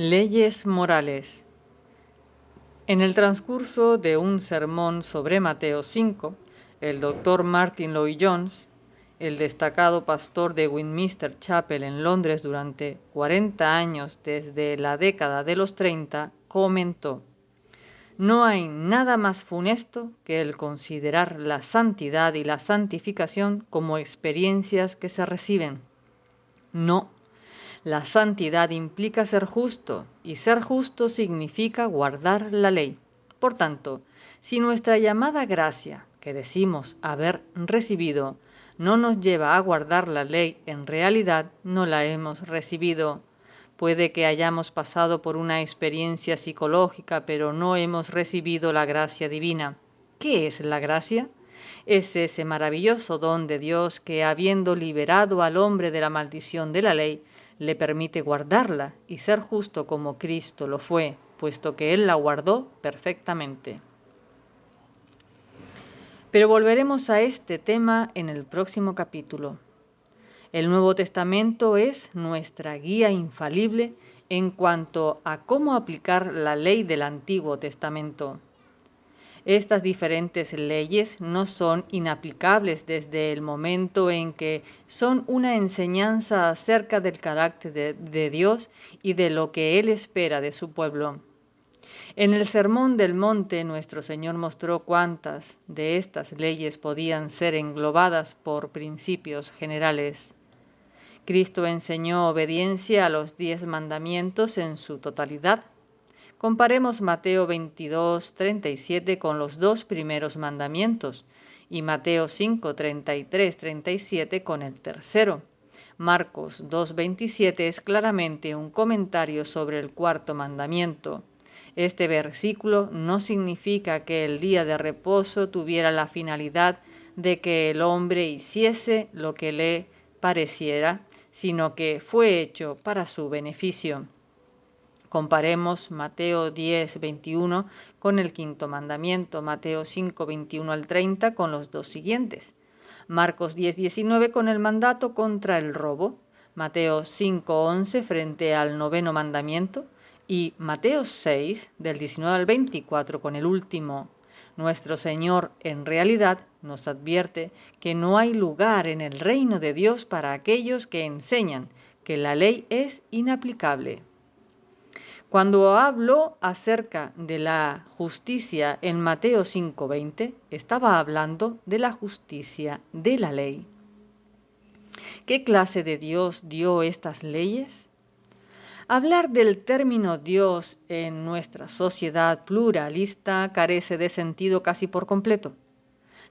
Leyes morales. En el transcurso de un sermón sobre Mateo 5, el doctor Martin Lloyd-Jones, el destacado pastor de Westminster Chapel en Londres durante 40 años desde la década de los 30, comentó: "No hay nada más funesto que el considerar la santidad y la santificación como experiencias que se reciben. No. La santidad implica ser justo, y ser justo significa guardar la ley. Por tanto, si nuestra llamada gracia, que decimos haber recibido, no nos lleva a guardar la ley, en realidad no la hemos recibido. Puede que hayamos pasado por una experiencia psicológica, pero no hemos recibido la gracia divina. ¿Qué es la gracia? Es ese maravilloso don de Dios que, habiendo liberado al hombre de la maldición de la ley, le permite guardarla y ser justo como Cristo lo fue, puesto que Él la guardó perfectamente". Pero volveremos a este tema en el próximo capítulo. El Nuevo Testamento es nuestra guía infalible en cuanto a cómo aplicar la ley del Antiguo Testamento. Estas diferentes leyes no son inaplicables desde el momento en que son una enseñanza acerca del carácter de Dios y de lo que Él espera de su pueblo. En el Sermón del Monte, nuestro Señor mostró cuántas de estas leyes podían ser englobadas por principios generales. Cristo enseñó obediencia a los 10 mandamientos en su totalidad. Comparemos Mateo 22, 37 con los 2 primeros mandamientos y Mateo 5, 33, 37 con el tercero. Marcos 2, 27 es claramente un comentario sobre el cuarto mandamiento. Este versículo no significa que el día de reposo tuviera la finalidad de que el hombre hiciese lo que le pareciera, sino que fue hecho para su beneficio. Comparemos Mateo 10, 21 con el quinto mandamiento, Mateo 5, 21 al 30 con los dos siguientes, Marcos 10, 19 con el mandato contra el robo, Mateo 5, 11 frente al noveno mandamiento y Mateo 6 del 19 al 24 con el último. Nuestro Señor en realidad nos advierte que no hay lugar en el reino de Dios para aquellos que enseñan que la ley es inaplicable. Cuando habló acerca de la justicia en Mateo 5:20, estaba hablando de la justicia de la ley. ¿Qué clase de Dios dio estas leyes? Hablar del término Dios en nuestra sociedad pluralista carece de sentido casi por completo.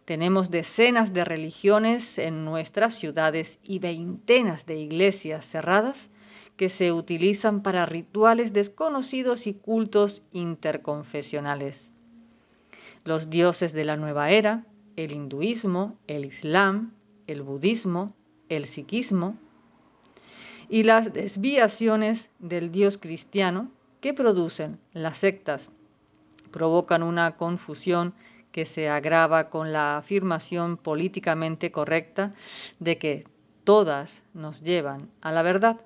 Tenemos decenas de religiones en nuestras ciudades y veintenas de iglesias cerradas que se utilizan para rituales desconocidos y cultos interconfesionales. Los dioses de la nueva era, el hinduismo, el islam, el budismo, el sikhismo y las desviaciones del Dios cristiano que producen las sectas provocan una confusión que se agrava con la afirmación políticamente correcta de que todas nos llevan a la verdad.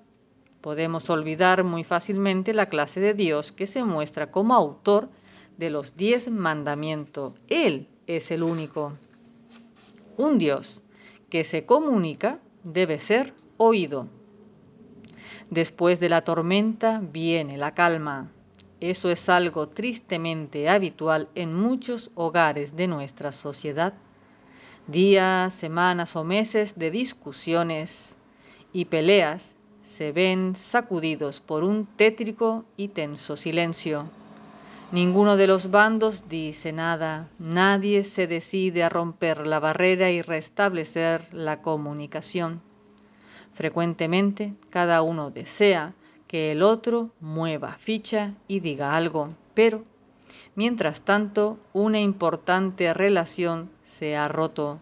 Podemos olvidar muy fácilmente la clase de Dios que se muestra como autor de los 10 mandamientos. Él es el único. Un Dios que se comunica debe ser oído. Después de la tormenta viene la calma. Eso es algo tristemente habitual en muchos hogares de nuestra sociedad. Días, semanas o meses de discusiones y peleas se ven sacudidos por un tétrico y tenso silencio. Ninguno de los bandos dice nada, nadie se decide a romper la barrera y restablecer la comunicación. Frecuentemente, cada uno desea que el otro mueva ficha y diga algo, pero, mientras tanto, una importante relación se ha roto,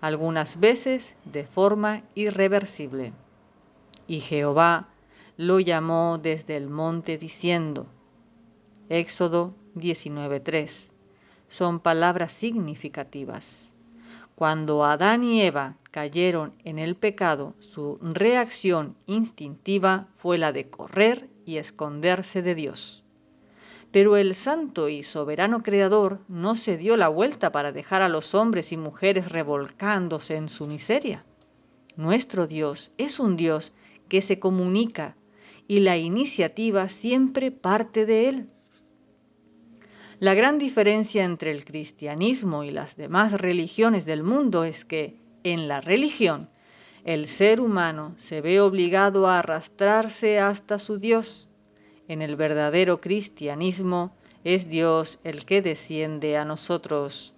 algunas veces de forma irreversible. Y Jehová lo llamó desde el monte diciendo, Éxodo 19:3. Son palabras significativas. Cuando Adán y Eva cayeron en el pecado, su reacción instintiva fue la de correr y esconderse de Dios. Pero el santo y soberano Creador no se dio la vuelta para dejar a los hombres y mujeres revolcándose en su miseria. Nuestro Dios es un Dios que se comunica y la iniciativa siempre parte de Él. La gran diferencia entre el cristianismo y las demás religiones del mundo es que, en la religión, el ser humano se ve obligado a arrastrarse hasta su Dios. En el verdadero cristianismo es Dios el que desciende a nosotros.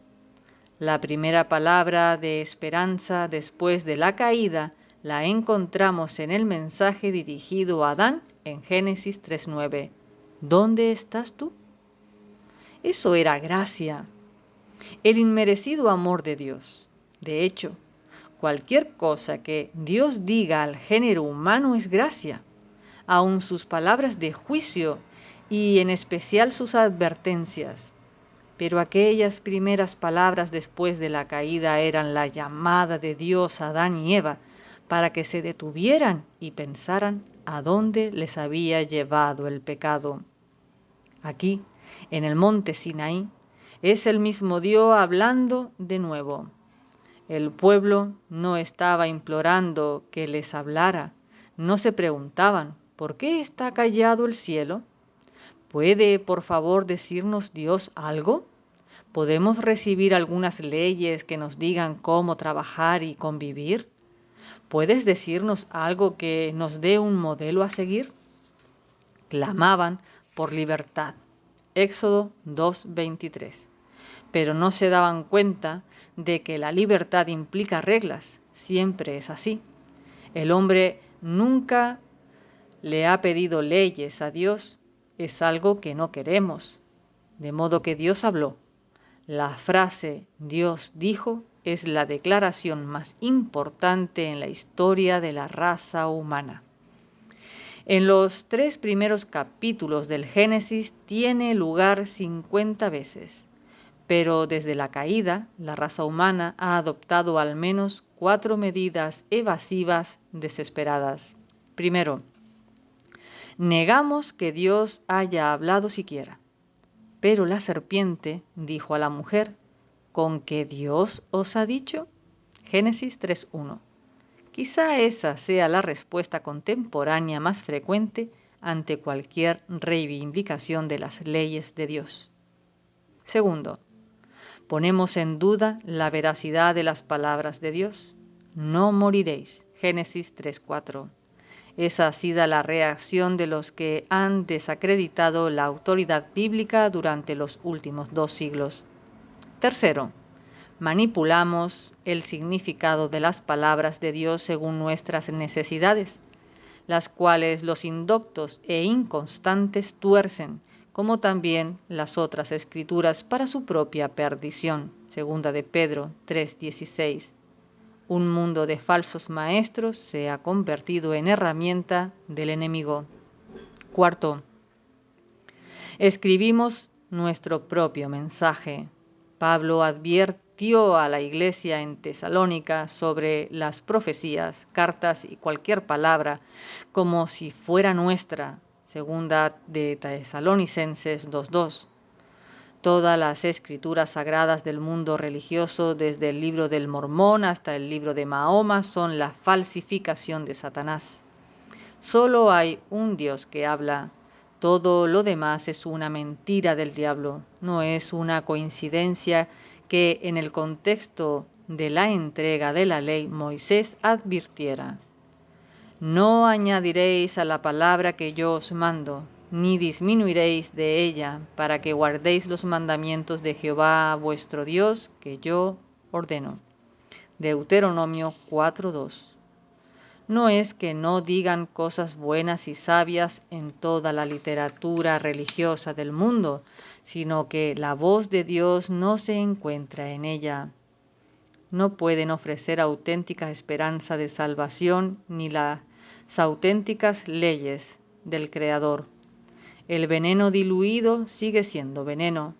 La primera palabra de esperanza después de la caída la encontramos en el mensaje dirigido a Adán en Génesis 3:9. ¿Dónde estás tú? Eso era gracia, el inmerecido amor de Dios. De hecho, cualquier cosa que Dios diga al género humano es gracia. Aun sus palabras de juicio y en especial sus advertencias. Pero aquellas primeras palabras después de la caída eran la llamada de Dios a Adán y Eva para que se detuvieran y pensaran a dónde les había llevado el pecado. Aquí, en el monte Sinaí, es el mismo Dios hablando de nuevo. El pueblo no estaba implorando que les hablara, no se preguntaban, ¿por qué está callado el cielo? ¿Puede, por favor, decirnos Dios algo? ¿Podemos recibir algunas leyes que nos digan cómo trabajar y convivir? ¿Puedes decirnos algo que nos dé un modelo a seguir? Clamaban por libertad. Éxodo 2:23. Pero no se daban cuenta de que la libertad implica reglas. Siempre es así. El hombre nunca le ha pedido leyes a Dios. Es algo que no queremos. De modo que Dios habló. La frase Dios dijo es la declaración más importante en la historia de la raza humana. En los 3 primeros capítulos del Génesis tiene lugar 50 veces. Pero desde la caída, la raza humana ha adoptado al menos 4 medidas evasivas desesperadas. Primero, negamos que Dios haya hablado siquiera. Pero la serpiente dijo a la mujer, ¿con qué Dios os ha dicho? Génesis 3:1. Quizá esa sea la respuesta contemporánea más frecuente ante cualquier reivindicación de las leyes de Dios. Segundo, ponemos en duda la veracidad de las palabras de Dios. No moriréis. Génesis 3:4. Esa ha sido la reacción de los que han desacreditado la autoridad bíblica durante los últimos 2 siglos. Tercero, manipulamos el significado de las palabras de Dios según nuestras necesidades, las cuales los indoctos e inconstantes tuercen, como también las otras escrituras para su propia perdición. Segunda de Pedro 3:16. Un mundo de falsos maestros se ha convertido en herramienta del enemigo. Cuarto, escribimos nuestro propio mensaje. Pablo advirtió a la iglesia en Tesalónica sobre las profecías, cartas y cualquier palabra como si fuera nuestra. Segunda de Tesalonicenses 2:2. Todas las escrituras sagradas del mundo religioso, desde el libro del Mormón hasta el libro de Mahoma, son la falsificación de Satanás. Solo hay un Dios que habla. Todo lo demás es una mentira del diablo. No es una coincidencia que en el contexto de la entrega de la ley Moisés advirtiera: no añadiréis a la palabra que yo os mando, ni disminuiréis de ella, para que guardéis los mandamientos de Jehová vuestro Dios, que yo ordeno. Deuteronomio 4:2. No es que no digan cosas buenas y sabias en toda la literatura religiosa del mundo, sino que la voz de Dios no se encuentra en ella. No pueden ofrecer auténtica esperanza de salvación ni las auténticas leyes del Creador. El veneno diluido sigue siendo veneno.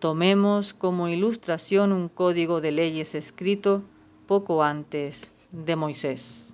Tomemos como ilustración un código de leyes escrito poco antes de Moisés.